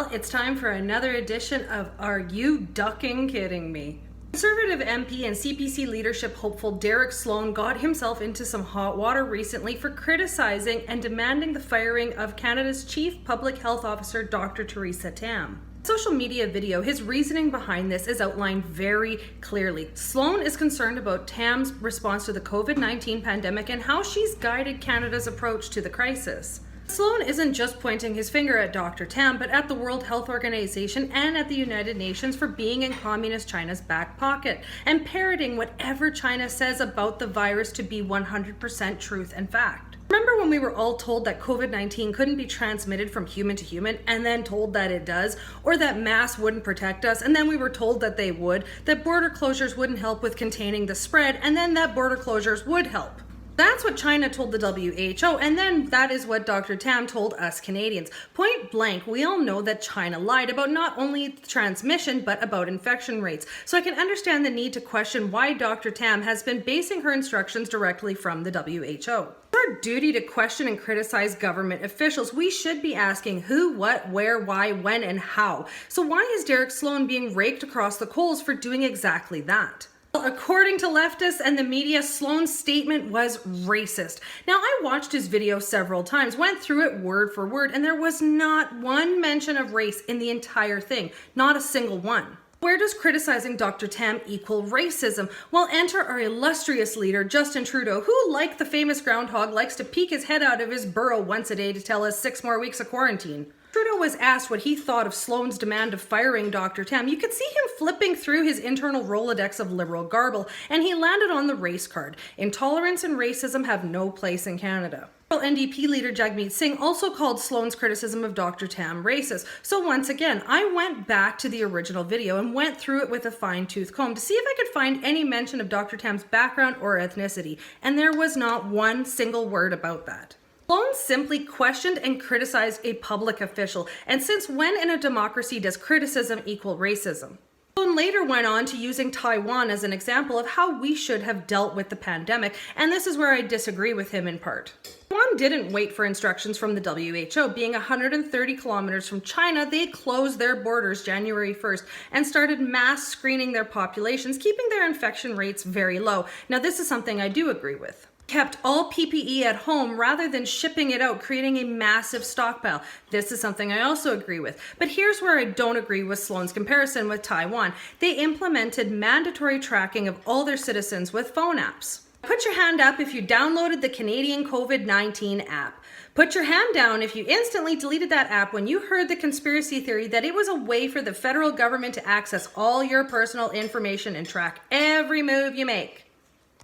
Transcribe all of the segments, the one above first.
Well, it's time for another edition of Are You Ducking Kidding Me? Conservative MP and CPC leadership hopeful Derek Sloan got himself into some hot water recently for criticizing and demanding the firing of Canada's Chief Public Health Officer, Dr. Theresa Tam. Social media video, his reasoning behind this is outlined very clearly. Sloan is concerned about Tam's response to the COVID-19 pandemic and how she's guided Canada's approach to the crisis. Sloan isn't just pointing his finger at Dr. Tam, but at the World Health Organization and at the United Nations for being in Communist China's back pocket and parroting whatever China says about the virus to be 100% truth and fact. Remember when we were all told that COVID-19 couldn't be transmitted from human to human and then told that it does, or that masks wouldn't protect us and then we were told that they would, that border closures wouldn't help with containing the spread and then that border closures would help? That's what China told the WHO, and then that is what Dr. Tam told us Canadians. Point blank, we all know that China lied about not only transmission, but about infection rates. So I can understand the need to question why Dr. Tam has been basing her instructions directly from the WHO. It's our duty to question and criticize government officials. We should be asking who, what, where, why, when, and how. So why is Derek Sloan being raked across the coals for doing exactly that? According to leftists and the media, Sloan's statement was racist. Now, I watched his video several times, went through it word for word, and there was not one mention of race in the entire thing. Not a single one. Where does criticizing Dr. Tam equal racism? Well, enter our illustrious leader, Justin Trudeau, who, like the famous groundhog, likes to peek his head out of his burrow once a day to tell us 6 more weeks of quarantine. Trudeau was asked what he thought of Sloan's demand of firing Dr. Tam. You could see him flipping through his internal Rolodex of liberal garble, and he landed on the race card. Intolerance and racism have no place in Canada. NDP leader Jagmeet Singh also called Sloan's criticism of Dr. Tam racist. So once again, I went back to the original video and went through it with a fine-tooth comb to see if I could find any mention of Dr. Tam's background or ethnicity, and there was not one single word about that. Sloan simply questioned and criticized a public official, and since when in a democracy does criticism equal racism? Sloan later went on to using Taiwan as an example of how we should have dealt with the pandemic, and this is where I disagree with him in part. Taiwan didn't wait for instructions from the WHO. Being 130 kilometers from China, they closed their borders January 1st and started mass screening their populations, keeping their infection rates very low. Now, this is something I do agree with. Kept all PPE at home rather than shipping it out, creating a massive stockpile. This is something I also agree with. But here's where I don't agree with Sloan's comparison with Taiwan. They implemented mandatory tracking of all their citizens with phone apps. Put your hand up if you downloaded the Canadian COVID-19 app. Put your hand down if you instantly deleted that app when you heard the conspiracy theory that it was a way for the federal government to access all your personal information and track every move you make.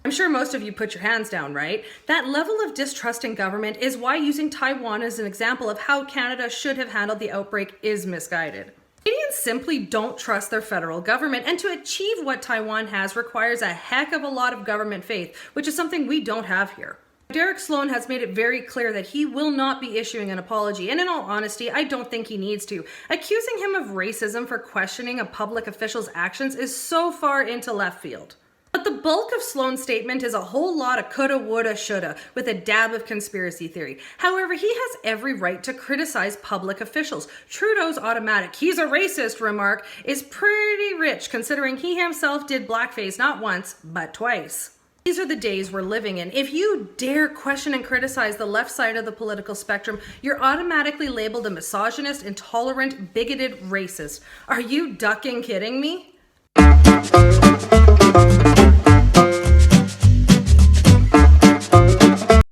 I'm sure most of you put your hands down, right? That level of distrust in government is why using Taiwan as an example of how Canada should have handled the outbreak is misguided. Canadians simply don't trust their federal government, and to achieve what Taiwan has requires a heck of a lot of government faith, which is something we don't have here. Derek Sloan has made it very clear that he will not be issuing an apology, and in all honesty, I don't think he needs to. Accusing him of racism for questioning a public official's actions is so far into left field. But the bulk of Sloan's statement is a whole lot of coulda, woulda, shoulda, with a dab of conspiracy theory. However, he has every right to criticize public officials. Trudeau's automatic "he's a racist" remark is pretty rich, considering he himself did blackface not once, but twice. These are the days we're living in. If you dare question and criticize the left side of the political spectrum, you're automatically labeled a misogynist, intolerant, bigoted racist. Are you ducking kidding me?